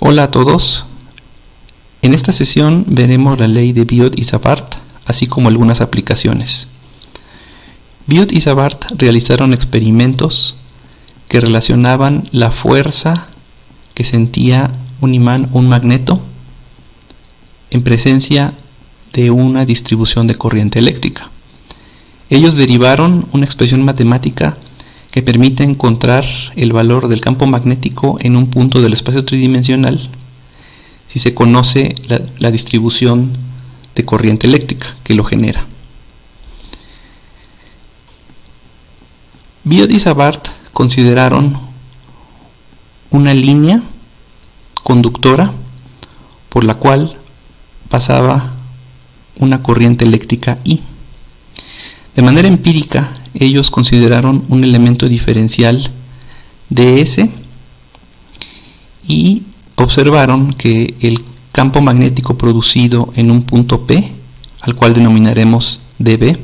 Hola a todos. En esta sesión veremos la ley de Biot y Savart, así como algunas aplicaciones. Biot y Savart realizaron experimentos que relacionaban la fuerza que sentía un imán o un magneto en presencia de una distribución de corriente eléctrica. Ellos derivaron una expresión matemática que permite encontrar el valor del campo magnético en un punto del espacio tridimensional si se conoce la distribución de corriente eléctrica que lo genera. Biot y Savart consideraron una línea conductora por la cual pasaba una corriente eléctrica I. De manera empírica, ellos consideraron un elemento diferencial ds y observaron que el campo magnético producido en un punto P, al cual denominaremos dB,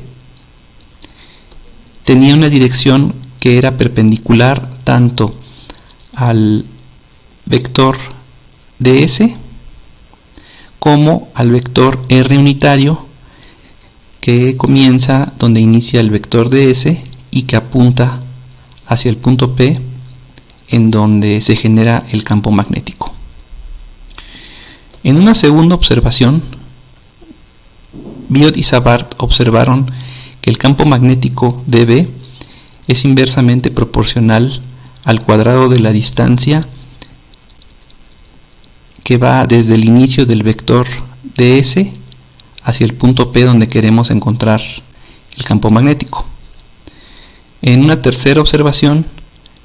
tenía una dirección que era perpendicular tanto al vector ds como al vector r unitario que comienza donde inicia el vector ds y que apunta hacia el punto P en donde se genera el campo magnético. En una segunda observación, Biot y Savart observaron que el campo magnético dB es inversamente proporcional al cuadrado de la distancia que va desde el inicio del vector ds hacia el punto P donde queremos encontrar el campo magnético. En una tercera observación,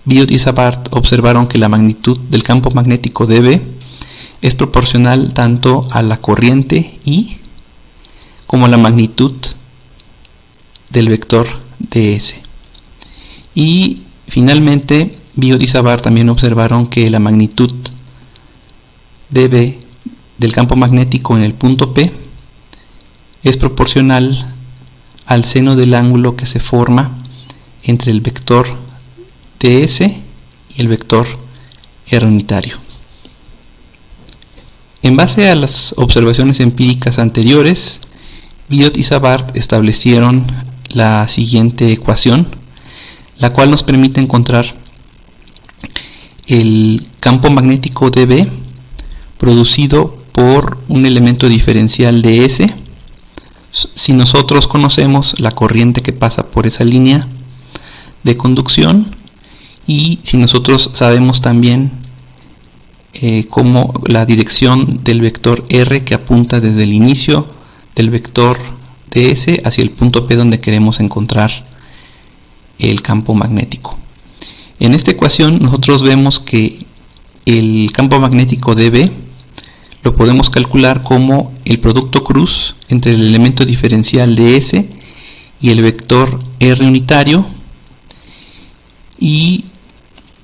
Biot y Savart observaron que la magnitud del campo magnético dB es proporcional tanto a la corriente I como a la magnitud del vector ds. Y finalmente, Biot y Savart también observaron que la magnitud dB del campo magnético en el punto P es proporcional al seno del ángulo que se forma entre el vector ds y el vector r unitario. En base a las observaciones empíricas anteriores, Biot y Savart establecieron la siguiente ecuación, la cual nos permite encontrar el campo magnético dB producido por un elemento diferencial ds si nosotros conocemos la corriente que pasa por esa línea de conducción y si nosotros sabemos también cómo la dirección del vector r que apunta desde el inicio del vector ds hacia el punto P donde queremos encontrar el campo magnético. En esta ecuación nosotros vemos que el campo magnético dB lo podemos calcular como el producto cruz entre el elemento diferencial ds y el vector r unitario, y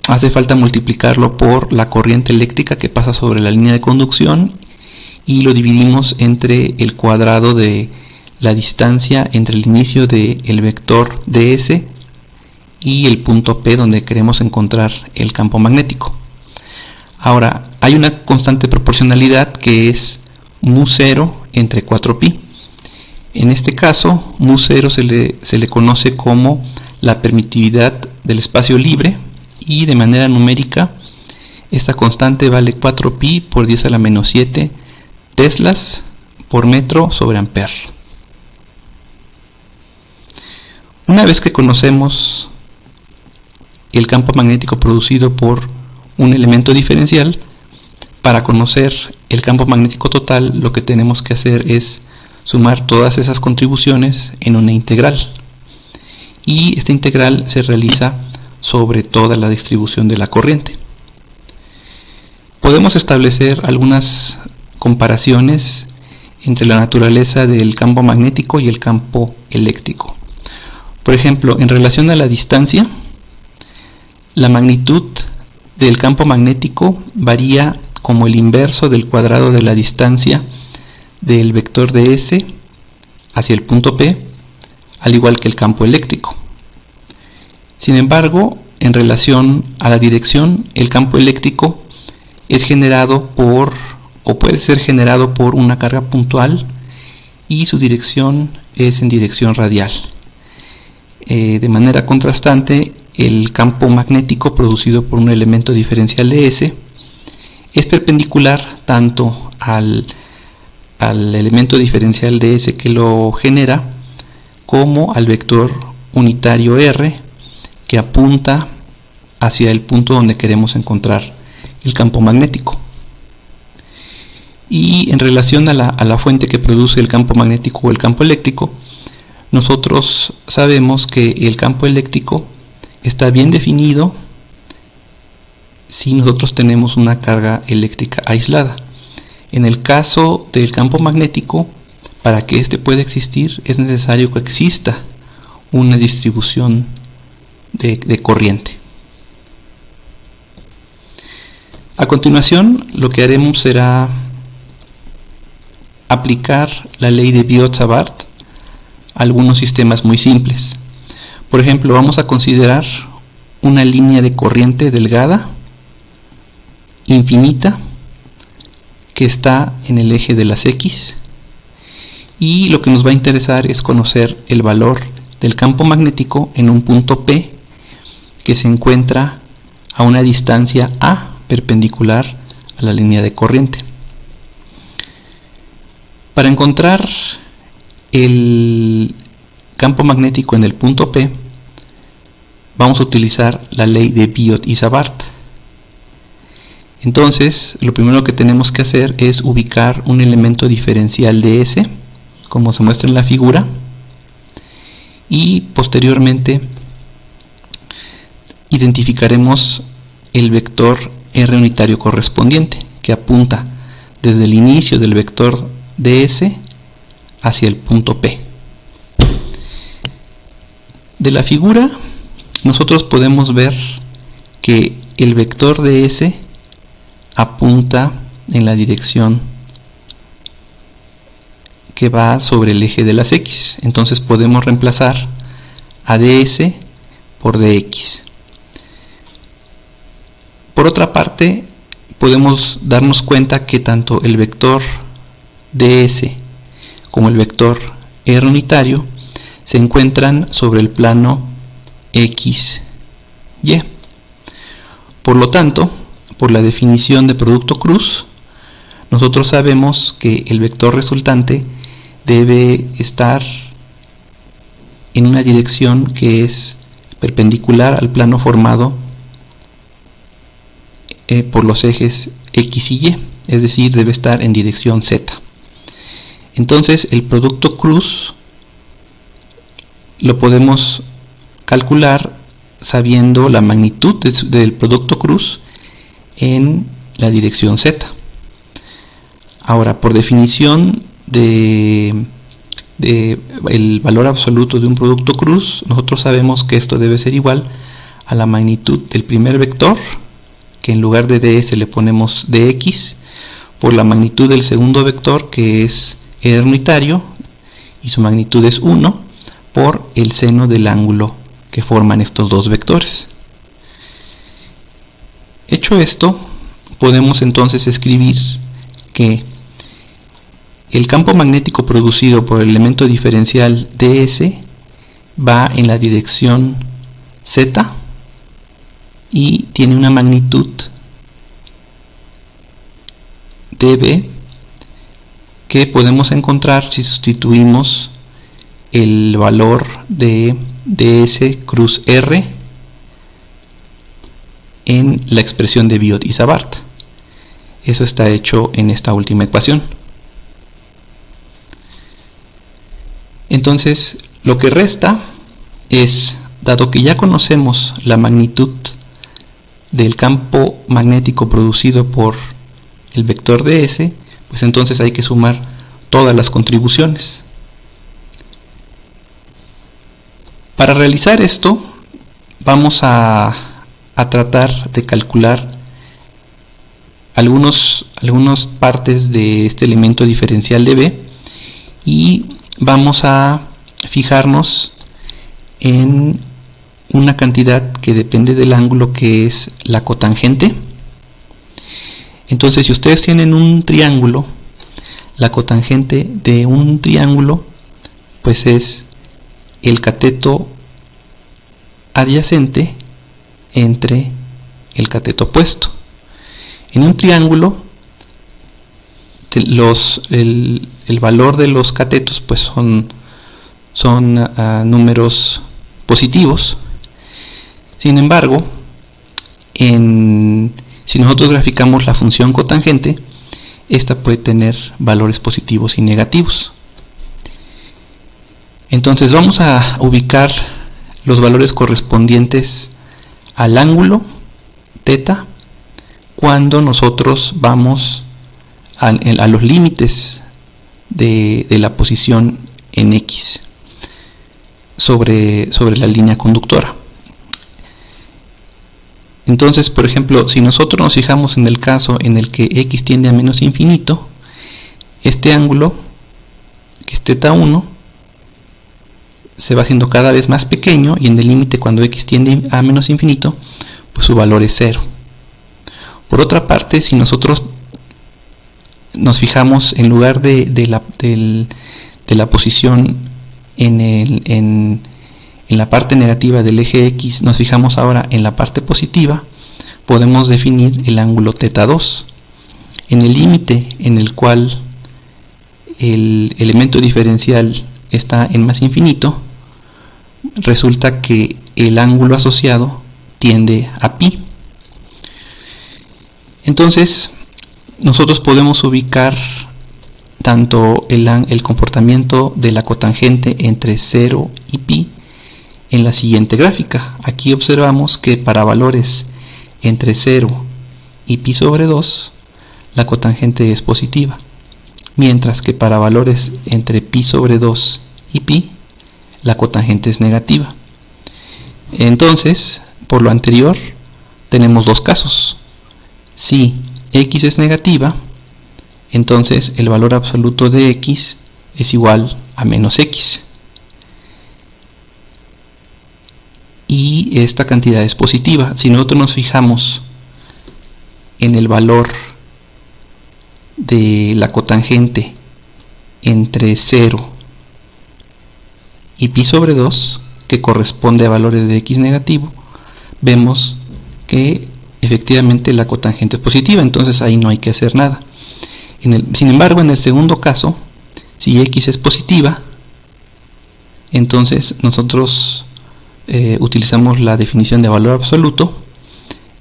hace falta multiplicarlo por la corriente eléctrica que pasa sobre la línea de conducción y lo dividimos entre el cuadrado de la distancia entre el inicio del vector ds y el punto P donde queremos encontrar el campo magnético. Ahora, hay una constante proporcionalidad que es μ0 entre 4π. En este caso, μ0 se le conoce como la permitividad del espacio libre y de manera numérica esta constante vale 4π por 10 a la menos 7 teslas por metro sobre ampere. Una vez que conocemos el campo magnético producido por un elemento diferencial, para conocer el campo magnético total lo que tenemos que hacer es sumar todas esas contribuciones en una integral, y esta integral se realiza sobre toda la distribución de la corriente. Podemos establecer algunas comparaciones entre la naturaleza del campo magnético y el campo eléctrico. Por ejemplo, en relación a la distancia, la magnitud del campo magnético varía como el inverso del cuadrado de la distancia del vector ds hacia el punto P, al igual que el campo eléctrico. Sin embargo, en relación a la dirección, el campo eléctrico es generado o puede ser generado por una carga puntual y su dirección es en dirección radial. De manera contrastante, el campo magnético producido por un elemento diferencial de S es perpendicular tanto al elemento diferencial de S que lo genera como al vector unitario R que apunta hacia el punto donde queremos encontrar el campo magnético. Y en relación a la fuente que produce el campo magnético o el campo eléctrico, nosotros sabemos que el campo eléctrico está bien definido si nosotros tenemos una carga eléctrica aislada. En el caso del campo magnético, para que éste pueda existir es necesario que exista una distribución de corriente. A continuación, lo que haremos será aplicar la ley de Biot-Savart a algunos sistemas muy simples. Por ejemplo, vamos a considerar una línea de corriente delgada, infinita, que está en el eje de las X, y lo que nos va a interesar es conocer el valor del campo magnético en un punto P que se encuentra a una distancia A perpendicular a la línea de corriente. Para encontrar el campo magnético en el punto P, vamos a utilizar la ley de Biot y Savart. Entonces, lo primero que tenemos que hacer es ubicar un elemento diferencial de S, como se muestra en la figura, y posteriormente identificaremos el vector R unitario correspondiente, que apunta desde el inicio del vector de S hacia el punto P. De la figura nosotros podemos ver que el vector de S apunta en la dirección que va sobre el eje de las X. Entonces podemos reemplazar a ds por dx. Por otra parte, podemos darnos cuenta que tanto el vector ds como el vector R unitario se encuentran sobre el plano XY. Por lo tanto, por la definición de producto cruz, nosotros sabemos que el vector resultante debe estar en una dirección que es perpendicular al plano formado por los ejes X y Y, es decir, debe estar en dirección Z. Entonces el producto cruz lo podemos calcular sabiendo la magnitud del producto cruz en la dirección Z. Ahora, por definición el valor absoluto de un producto cruz, nosotros sabemos que esto debe ser igual a la magnitud del primer vector, que en lugar de ds le ponemos dx, por la magnitud del segundo vector, que es R unitario, y su magnitud es 1, por el seno del ángulo que forman estos dos vectores. Hecho esto, podemos entonces escribir que el campo magnético producido por el elemento diferencial ds va en la dirección z y tiene una magnitud dB que podemos encontrar si sustituimos el valor de ds cruz r en la expresión de Biot y Savart. Eso está hecho en esta última ecuación. Entonces, lo que resta es, dado que ya conocemos la magnitud del campo magnético producido por el vector ds, pues entonces hay que sumar todas las contribuciones. Para realizar esto, vamos a tratar de calcular algunas partes de este elemento diferencial de B, y vamos a fijarnos en una cantidad que depende del ángulo, que es la cotangente. Entonces, si ustedes tienen un triángulo, la cotangente de un triángulo pues es el cateto adyacente entre el cateto opuesto. En un triángulo el valor de los catetos pues son números positivos. Sin embargo, si nosotros graficamos la función cotangente, esta puede tener valores positivos y negativos. Entonces vamos a ubicar los valores correspondientes al ángulo θ cuando nosotros vamos a los límites de la posición en X sobre la línea conductora. Entonces, por ejemplo, si nosotros nos fijamos en el caso en el que X tiende a menos infinito, este ángulo, que es θ1, se va haciendo cada vez más pequeño, y en el límite cuando X tiende a menos infinito, pues su valor es 0. Por otra parte, si nosotros nos fijamos en lugar de la posición en la parte negativa del eje X, nos fijamos ahora en la parte positiva, podemos definir el ángulo θ2. En el límite en el cual el elemento diferencial está en más infinito, resulta que el ángulo asociado tiende a pi. Entonces, nosotros podemos ubicar tanto el comportamiento de la cotangente entre 0 y pi en la siguiente gráfica. Aquí observamos que para valores entre 0 y pi sobre 2, la cotangente es positiva, mientras que para valores entre pi sobre 2 y pi, la cotangente es negativa. Entonces, por lo anterior, tenemos dos casos. Si X es negativa, entonces el valor absoluto de X es igual a menos X. Y esta cantidad es positiva. Si nosotros nos fijamos en el valor de la cotangente entre 0 y pi sobre 2, que corresponde a valores de X negativo, vemos que efectivamente la cotangente es positiva, entonces ahí no hay que hacer nada. Sin embargo, en el segundo caso, si X es positiva, entonces nosotros utilizamos la definición de valor absoluto.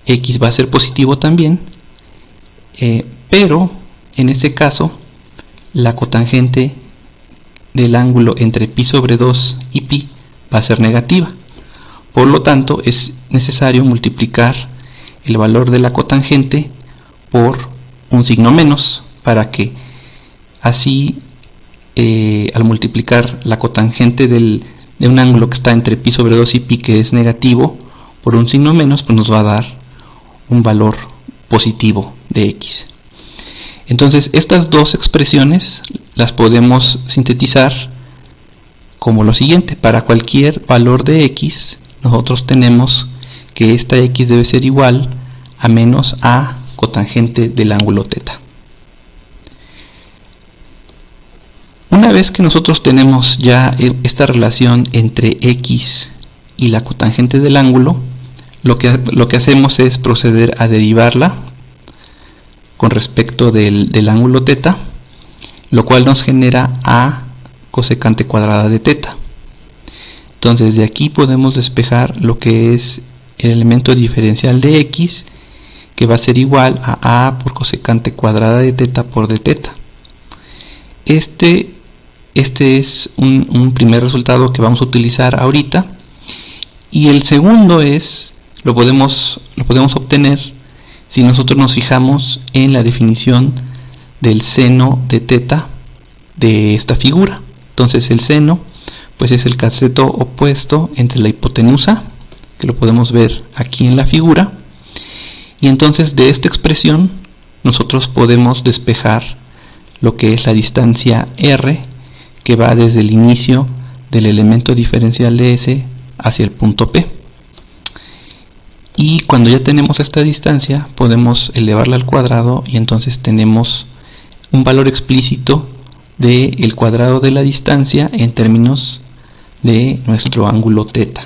X va a ser positivo también, pero en ese caso la cotangente del ángulo entre pi sobre 2 y pi va a ser negativa. Por lo tanto, es necesario multiplicar el valor de la cotangente por un signo menos, para que así al multiplicar la cotangente de un ángulo que está entre pi sobre 2 y pi, que es negativo, por un signo menos, pues nos va a dar un valor positivo de X. Entonces, estas dos expresiones las podemos sintetizar como lo siguiente. Para cualquier valor de X, nosotros tenemos que esta X debe ser igual a menos a cotangente del ángulo θ. Una vez que nosotros tenemos ya esta relación entre X y la cotangente del ángulo, lo que hacemos es proceder a derivarla con respecto del ángulo θ, lo cual nos genera a cosecante cuadrada de θ. Entonces, de aquí podemos despejar lo que es el elemento diferencial de X, que va a ser igual a por cosecante cuadrada de θ por dθ. Este es un primer resultado que vamos a utilizar ahorita, y el segundo lo podemos obtener si nosotros nos fijamos en la definición del seno de θ de esta figura. Entonces, el seno pues es el cateto opuesto entre la hipotenusa, que lo podemos ver aquí en la figura, y entonces de esta expresión nosotros podemos despejar lo que es la distancia r, que va desde el inicio del elemento diferencial de S hacia el punto P. y cuando ya tenemos esta distancia podemos elevarla al cuadrado y entonces tenemos un valor explícito del cuadrado de la distancia en términos de nuestro ángulo θ.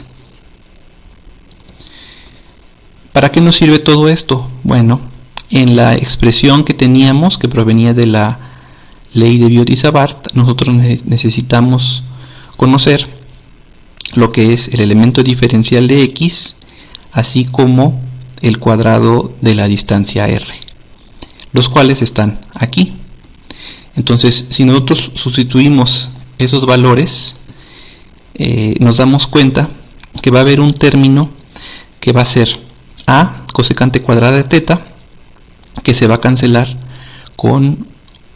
¿Para qué nos sirve todo esto? Bueno, en la expresión que teníamos, que provenía de la ley de Biot-Savart, nosotros necesitamos conocer lo que es el elemento diferencial de x, así como el cuadrado de la distancia r, los cuales están aquí. Entonces, si nosotros sustituimos esos valores, nos damos cuenta que va a haber un término que va a ser a cosecante cuadrada de θ, que se va a cancelar con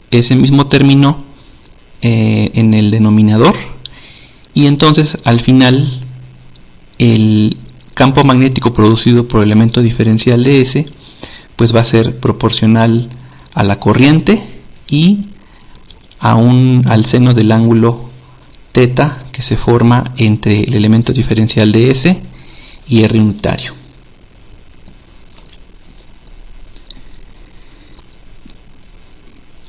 ese mismo término en el denominador, y entonces al final el campo magnético producido por el elemento diferencial de S pues va a ser proporcional a la corriente y al seno del ángulo θ que se forma entre el elemento diferencial de S y R unitario.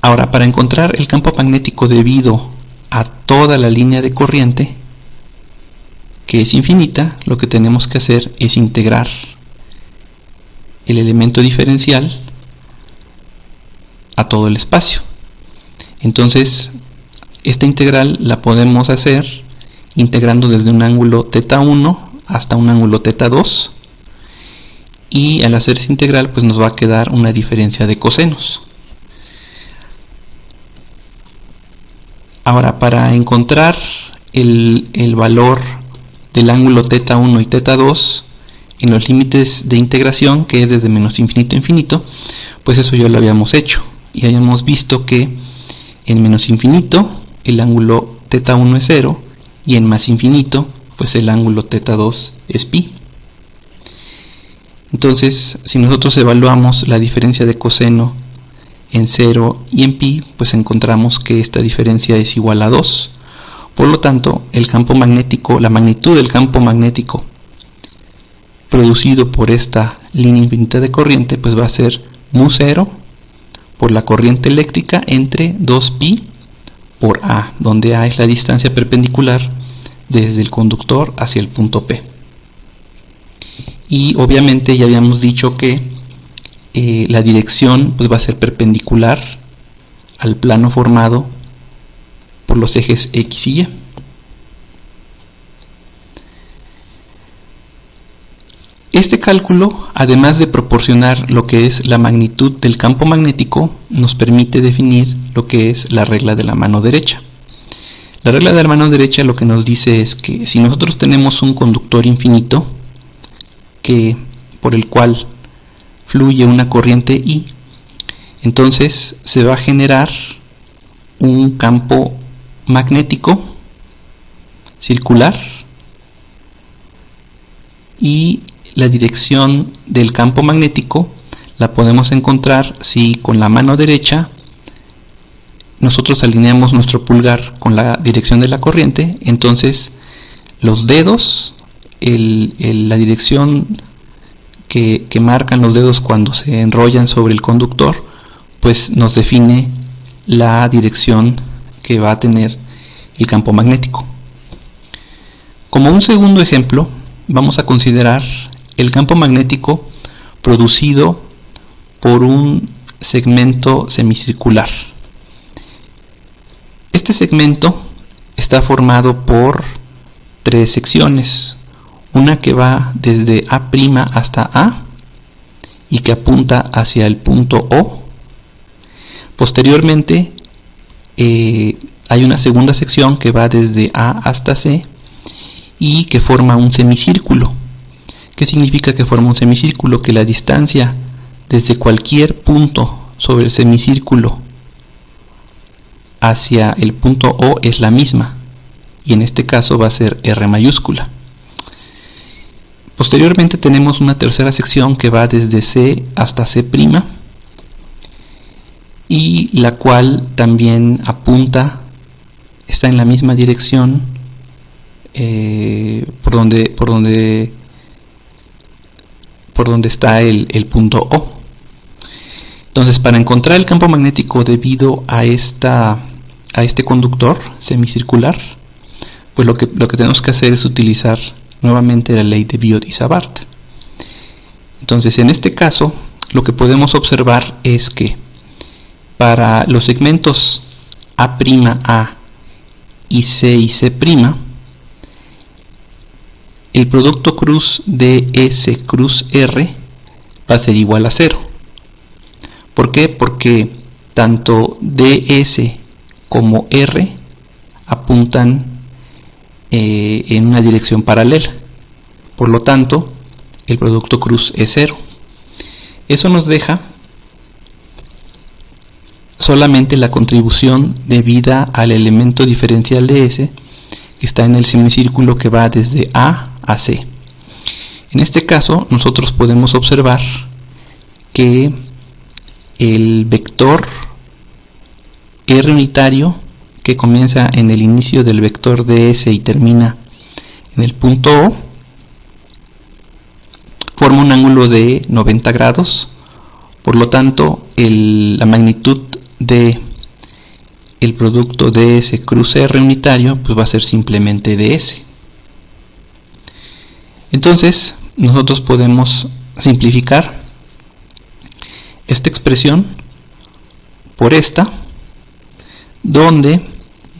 Ahora, para encontrar el campo magnético debido a toda la línea de corriente, que es infinita, lo que tenemos que hacer es integrar el elemento diferencial a todo el espacio. Entonces, esta integral la podemos hacer integrando desde un ángulo θ1 hasta un ángulo θ2, y al hacer esa integral pues nos va a quedar una diferencia de cosenos. Ahora, para encontrar el valor del ángulo θ1 y θ2 en los límites de integración, que es desde menos infinito a infinito, pues eso ya lo habíamos hecho y habíamos visto que en menos infinito el ángulo θ1 es 0 y en más infinito pues el ángulo θ2 es pi. Entonces, si nosotros evaluamos la diferencia de coseno en 0 y en pi, pues encontramos que esta diferencia es igual a 2. Por lo tanto, el campo magnético, la magnitud del campo magnético producido por esta línea infinita de corriente, pues va a ser mu 0 por la corriente eléctrica entre 2pi por a, donde a es la distancia perpendicular desde el conductor hacia el punto P. Y obviamente ya habíamos dicho que la dirección pues va a ser perpendicular al plano formado por los ejes X y Y. Este cálculo, además de proporcionar lo que es la magnitud del campo magnético, nos permite definir lo que es la regla de la mano derecha. La regla de la mano derecha lo que nos dice es que si nosotros tenemos un conductor infinito por el cual fluye una corriente I, entonces se va a generar un campo magnético circular, y la dirección del campo magnético la podemos encontrar si con la mano derecha nosotros alineamos nuestro pulgar con la dirección de la corriente. Entonces los dedos, la dirección que marcan los dedos cuando se enrollan sobre el conductor, pues nos define la dirección que va a tener el campo magnético. Como un segundo ejemplo, vamos a considerar el campo magnético producido por un segmento semicircular. Este segmento está formado por tres secciones: una que va desde A' hasta A y que apunta hacia el punto O. Posteriormente hay una segunda sección que va desde A hasta C y que forma un semicírculo. ¿Qué significa que forma un semicírculo? Que la distancia desde cualquier punto sobre el semicírculo hacia el punto O es la misma, y en este caso va a ser R mayúscula. Posteriormente tenemos una tercera sección que va desde C hasta C', y la cual también apunta, está en la misma dirección por por donde está el punto O. Entonces, para encontrar el campo magnético debido a este conductor semicircular, pues lo que tenemos que hacer es utilizar nuevamente la ley de Biot y Savart. Entonces, en este caso, lo que podemos observar es que para los segmentos A', A y C', el producto cruz DS cruz R va a ser igual a 0. ¿Por qué? Porque tanto DS como R apuntan en una dirección paralela. Por lo tanto, el producto cruz es 0. Eso nos deja solamente la contribución debida al elemento diferencial de S, que está en el semicírculo que va desde A a C. En este caso, nosotros podemos observar que el vector R unitario, que comienza en el inicio del vector ds y termina en el punto O, forma un ángulo de 90 grados. Por lo tanto, la magnitud de el producto ds cruz R unitario pues va a ser simplemente ds. Entonces, nosotros podemos simplificar esta expresión por esta, donde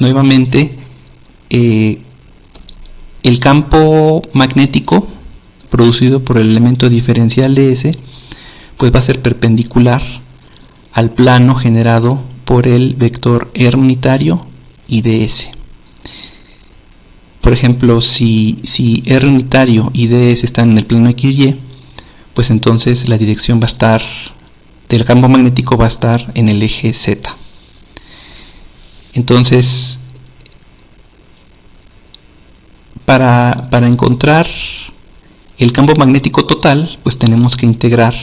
nuevamente el campo magnético producido por el elemento diferencial de S pues va a ser perpendicular al plano generado por el vector R unitario y ds. Por ejemplo, si R unitario y ds están en el plano XY, pues entonces la dirección va a estar del campo magnético va a estar en el eje Z. Entonces, para encontrar el campo magnético total, pues tenemos que integrar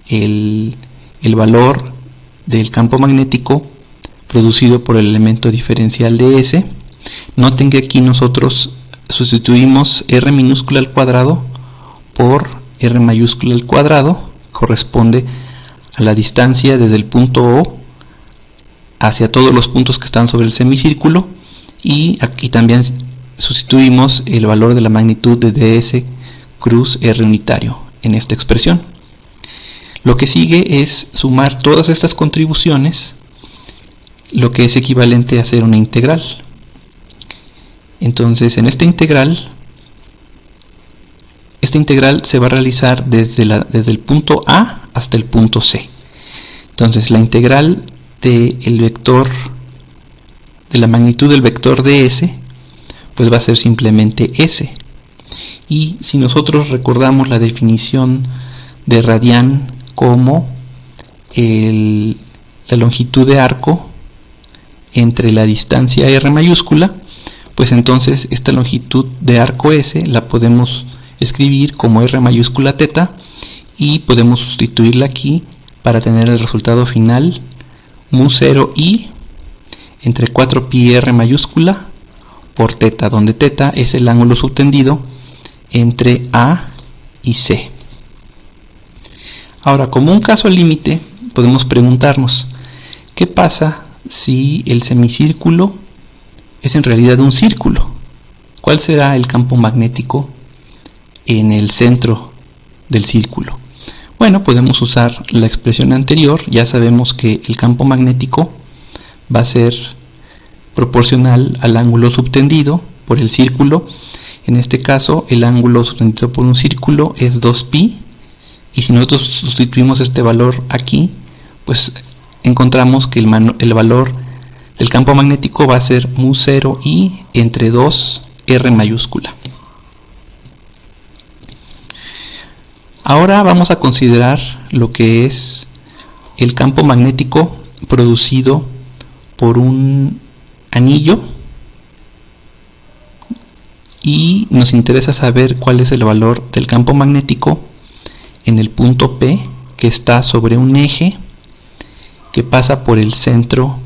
el valor del campo magnético producido por el elemento diferencial de S. Noten que aquí nosotros sustituimos R minúscula al cuadrado por R mayúscula al cuadrado, corresponde a la distancia desde el punto O hacia todos los puntos que están sobre el semicírculo, y aquí también sustituimos el valor de la magnitud de ds cruz R unitario en esta expresión. Lo que sigue es sumar todas estas contribuciones, lo que es equivalente a hacer una integral. Entonces, en esta integral se va a realizar desde el punto A hasta el punto C. Entonces, la integral del vector, de la magnitud del vector de S, pues va a ser simplemente S. Y si nosotros recordamos la definición de radián como la longitud de arco entre la distancia R mayúscula, pues entonces esta longitud de arco S la podemos escribir como R mayúscula teta, y podemos sustituirla aquí para tener el resultado final mu 0 i entre 4 pi R mayúscula por teta, donde teta es el ángulo subtendido entre A y C. Ahora, como un caso límite, podemos preguntarnos, ¿qué pasa si el semicírculo es en realidad un círculo? ¿Cuál será el campo magnético en el centro del círculo? Bueno, podemos usar la expresión anterior. Ya sabemos que el campo magnético va a ser proporcional al ángulo subtendido por el círculo. En este caso, el ángulo subtendido por un círculo es 2pi, y si nosotros sustituimos este valor aquí, pues encontramos que el valor del campo magnético va a ser mu 0 i entre 2 R mayúscula. Ahora vamos a considerar lo que es el campo magnético producido por un anillo, y nos interesa saber cuál es el valor del campo magnético en el punto P, que está sobre un eje que pasa por el centro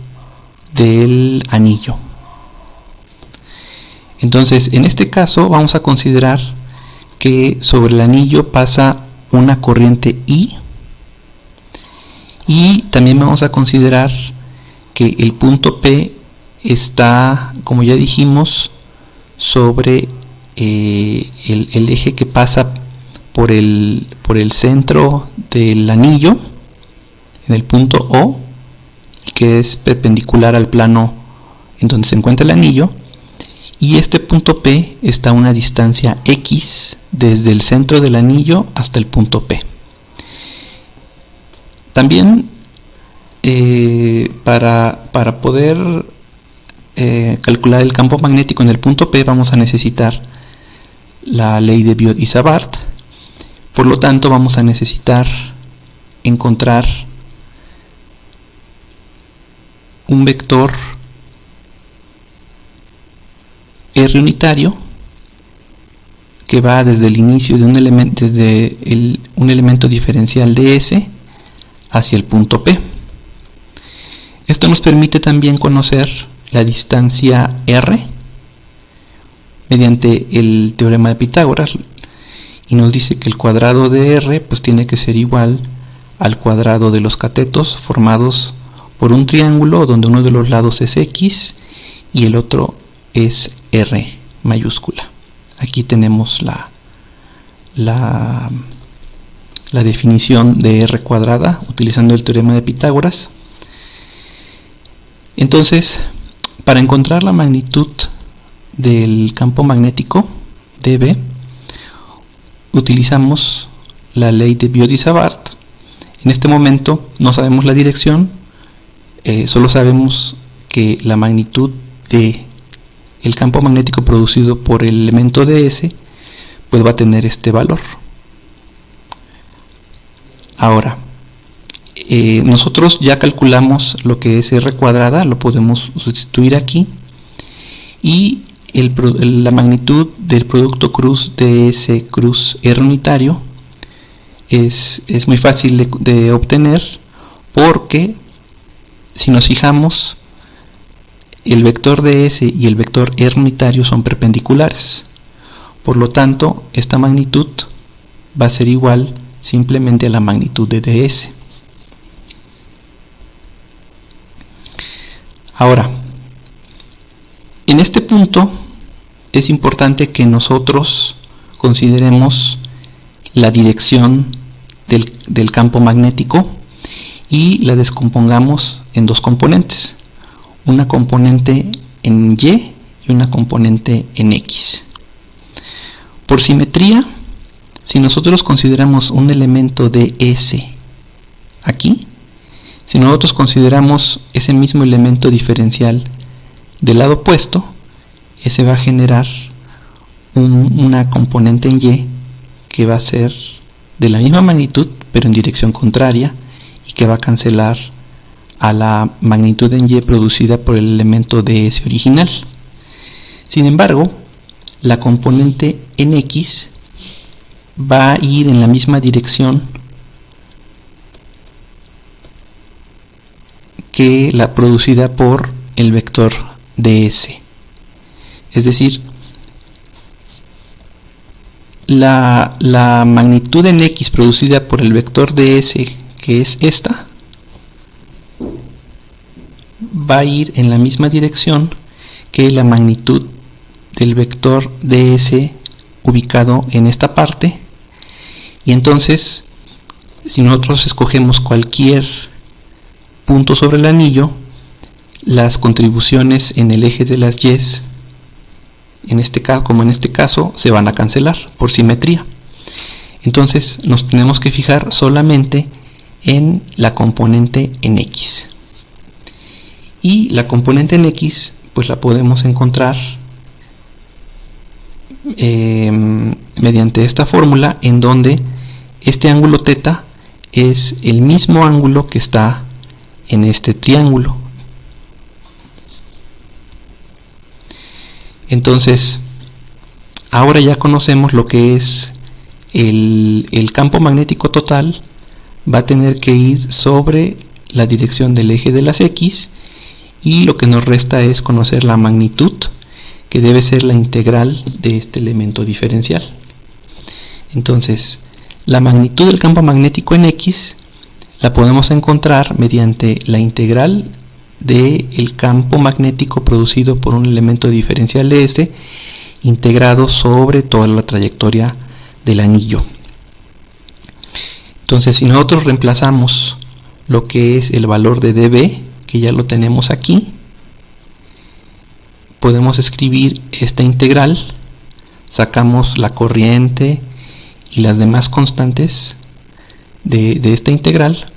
del anillo. Entonces, en este caso vamos a considerar que sobre el anillo pasa una corriente I, y también vamos a considerar que el punto P está, como ya dijimos, sobre el eje que pasa por el centro del anillo, en el punto O, que es perpendicular al plano en donde se encuentra el anillo, y este punto P está a una distancia X desde el centro del anillo hasta el punto P. También para poder calcular el campo magnético en el punto P vamos a necesitar la ley de Biot y Savart. Por lo tanto, vamos a necesitar encontrar un vector R unitario que va desde el inicio de un elemento diferencial de S hacia el punto P. Esto nos permite también conocer la distancia R mediante el teorema de Pitágoras, y nos dice que el cuadrado de R pues tiene que ser igual al cuadrado de los catetos formados por un triángulo donde uno de los lados es X y el otro es R mayúscula. Aquí tenemos la definición de R cuadrada utilizando el teorema de Pitágoras. Entonces, para encontrar la magnitud del campo magnético dB, utilizamos la ley de Biot y Savart. En este momento no sabemos la dirección, solo sabemos que la magnitud de el campo magnético producido por el elemento ds pues va a tener este valor. Ahora, nosotros ya calculamos lo que es R cuadrada, lo podemos sustituir aquí, y la magnitud del producto cruz ds cruz R unitario es muy fácil de obtener, porque si nos fijamos, el vector ds y el vector R unitario son perpendiculares. Por lo tanto, esta magnitud va a ser igual simplemente a la magnitud de ds. Ahora, en este punto es importante que nosotros consideremos la dirección del campo magnético y la descompongamos en dos componentes, una componente en Y y una componente en X. Por simetría, si nosotros consideramos un elemento de S aquí, si nosotros consideramos ese mismo elemento diferencial del lado opuesto, ese va a generar una componente en Y que va a ser de la misma magnitud pero en dirección contraria, y que va a cancelar a la magnitud en Y producida por el elemento de S original. Sin embargo, la componente en X va a ir en la misma dirección que la producida por el vector ds. Es decir, la magnitud en X producida por el vector ds, que es esta, va a ir en la misma dirección que la magnitud del vector ds ubicado en esta parte. Y entonces, si nosotros escogemos cualquier punto sobre el anillo, las contribuciones en el eje de las Y's, en este caso, se van a cancelar por simetría. Entonces nos tenemos que fijar solamente en la componente en X. Y la componente en X pues la podemos encontrar mediante esta fórmula, en donde este ángulo θ es el mismo ángulo que está en este triángulo. Entonces, ahora ya conocemos lo que es el campo magnético total. Va a tener que ir sobre la dirección del eje de las X, y lo que nos resta es conocer la magnitud, que debe ser la integral de este elemento diferencial. Entonces, la magnitud del campo magnético en X la podemos encontrar mediante la integral del campo magnético producido por un elemento diferencial de S integrado sobre toda la trayectoria del anillo. Entonces, si nosotros reemplazamos lo que es el valor de dB, que ya lo tenemos aquí, podemos escribir esta integral, sacamos la corriente y las demás constantes de esta integral,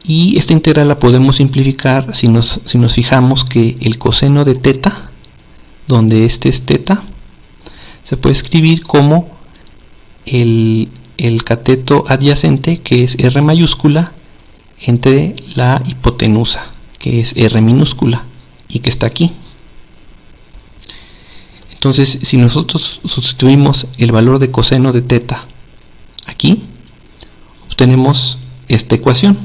y esta integral la podemos simplificar si nos fijamos que el coseno de teta, donde este es teta, se puede escribir como el cateto adyacente, que es R mayúscula, entre la hipotenusa, que es R minúscula y que está aquí. Entonces, si nosotros sustituimos el valor de coseno de teta aquí, obtenemos esta ecuación,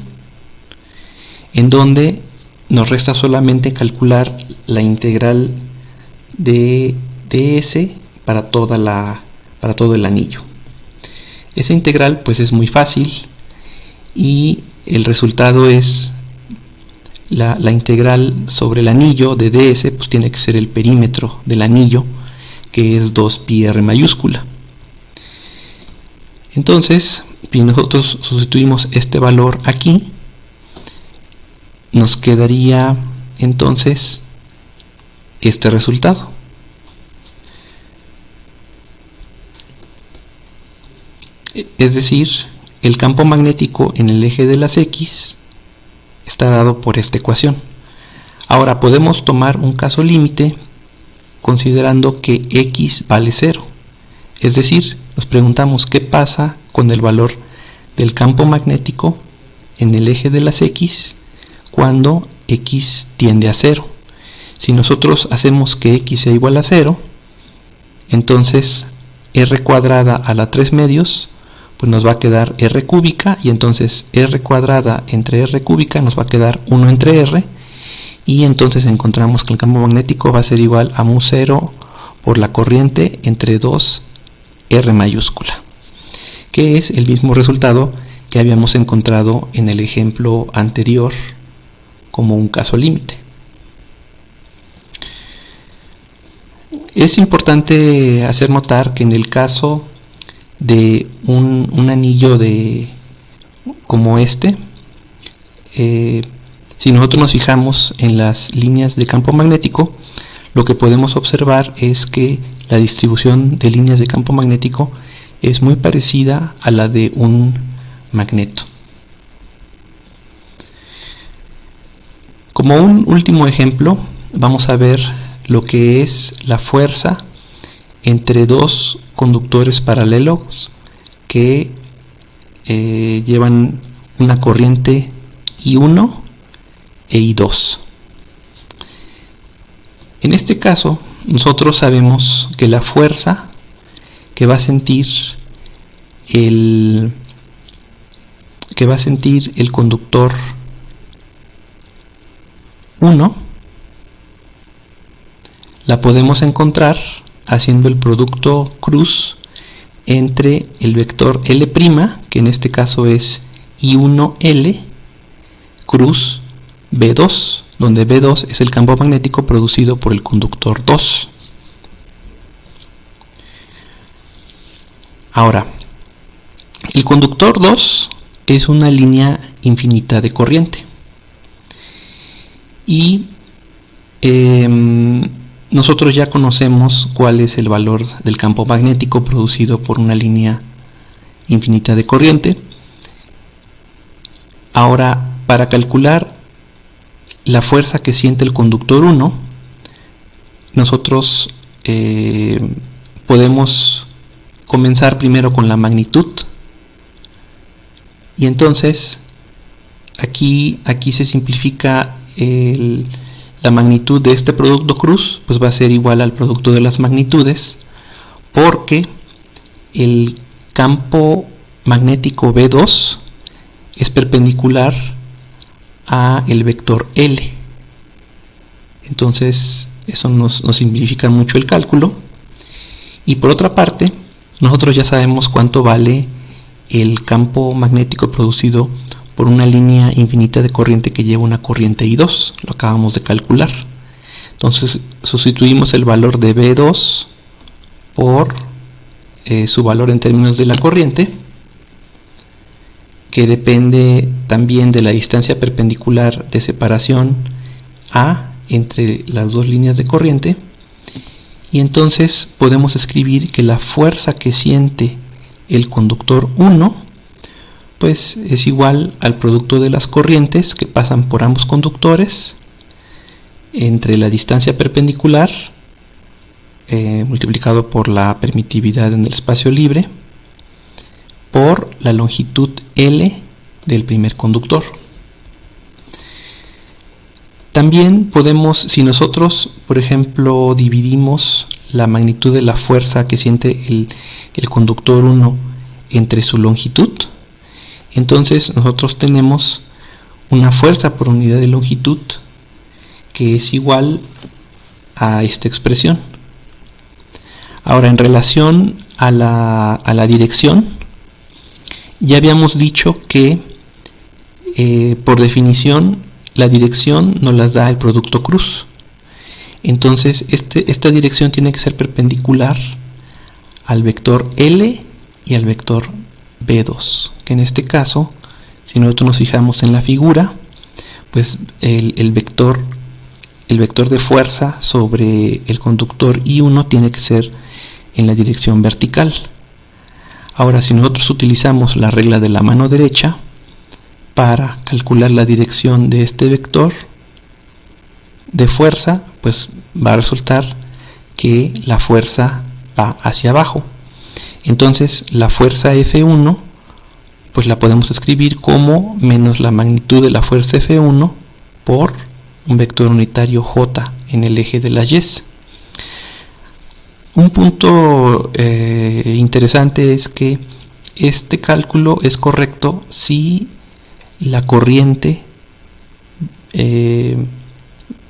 en donde nos resta solamente calcular la integral de S para todo el anillo. Esa integral pues es muy fácil, y el resultado es la integral sobre el anillo de ds, pues tiene que ser el perímetro del anillo, que es 2πr mayúscula. Entonces, si nosotros sustituimos este valor aquí, nos quedaría entonces este resultado. Es decir, el campo magnético en el eje de las X está dado por esta ecuación. Ahora podemos tomar un caso límite considerando que X vale 0. Es decir, nos preguntamos qué pasa con el valor del campo magnético en el eje de las X cuando X tiende a 0. Si nosotros hacemos que X sea igual a 0, entonces R cuadrada a la 3 medios pues nos va a quedar R cúbica, y entonces R cuadrada entre R cúbica nos va a quedar 1 entre R, y entonces encontramos que el campo magnético va a ser igual a mu 0 por la corriente entre 2 R mayúscula, que es el mismo resultado que habíamos encontrado en el ejemplo anterior como un caso límite. Es importante hacer notar que en el caso de un anillo como este, si nosotros nos fijamos en las líneas de campo magnético, lo que podemos observar es que la distribución de líneas de campo magnético es muy parecida a la de un magneto. Como un último ejemplo, vamos a ver lo que es la fuerza entre dos conductores paralelos que llevan una corriente I1 e I2. En este caso, nosotros sabemos que la fuerza que va a sentir el conductor 1 la podemos encontrar haciendo el producto cruz entre el vector L', que en este caso es I1L, cruz B2, donde B2 es el campo magnético producido por el conductor 2. Ahora, el conductor 2 es una línea infinita de corriente, y nosotros ya conocemos cuál es el valor del campo magnético producido por una línea infinita de corriente. Ahora, para calcular la fuerza que siente el conductor 1, nosotros podemos comenzar primero con la magnitud, y entonces aquí se simplifica la magnitud de este producto cruz, pues va a ser igual al producto de las magnitudes, porque el campo magnético B2 es perpendicular a el vector L. Entonces eso nos simplifica mucho el cálculo. Y por otra parte, nosotros ya sabemos cuánto vale el campo magnético producido por una línea infinita de corriente que lleva una corriente I2, lo acabamos de calcular. Entonces sustituimos el valor de B2 por su valor en términos de la corriente, que depende también de la distancia perpendicular de separación A entre las dos líneas de corriente, y entonces podemos escribir que la fuerza que siente el conductor 1 pues es igual al producto de las corrientes que pasan por ambos conductores entre la distancia perpendicular multiplicado por la permitividad en el espacio libre por la longitud L del primer conductor. También podemos, si nosotros por ejemplo dividimos la magnitud de la fuerza que siente el conductor 1 entre su longitud, entonces nosotros tenemos una fuerza por unidad de longitud que es igual a esta expresión. Ahora, en relación a la dirección, ya habíamos dicho que por definición la dirección nos las da el producto cruz. Entonces esta dirección tiene que ser perpendicular al vector L y al vector B2, que en este caso, si nosotros nos fijamos en la figura, pues el vector de fuerza sobre el conductor I1 tiene que ser en la dirección vertical. Ahora, si nosotros utilizamos la regla de la mano derecha para calcular la dirección de este vector de fuerza, pues va a resultar que la fuerza va hacia abajo. Entonces la fuerza F1 pues la podemos escribir como menos la magnitud de la fuerza F1 por un vector unitario J en el eje de las Y. Un punto interesante es que este cálculo es correcto si la corriente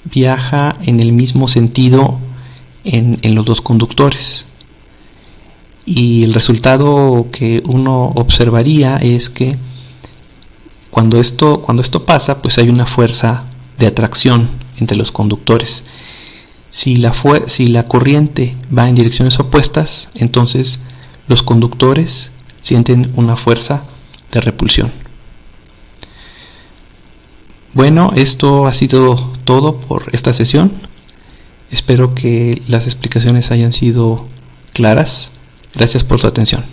viaja en el mismo sentido en los dos conductores, y el resultado que uno observaría es que cuando esto pasa, pues hay una fuerza de atracción entre los conductores. Si la corriente va en direcciones opuestas, entonces los conductores sienten una fuerza de repulsión. Bueno, esto ha sido todo por esta sesión. Espero que las explicaciones hayan sido claras. Gracias por tu atención.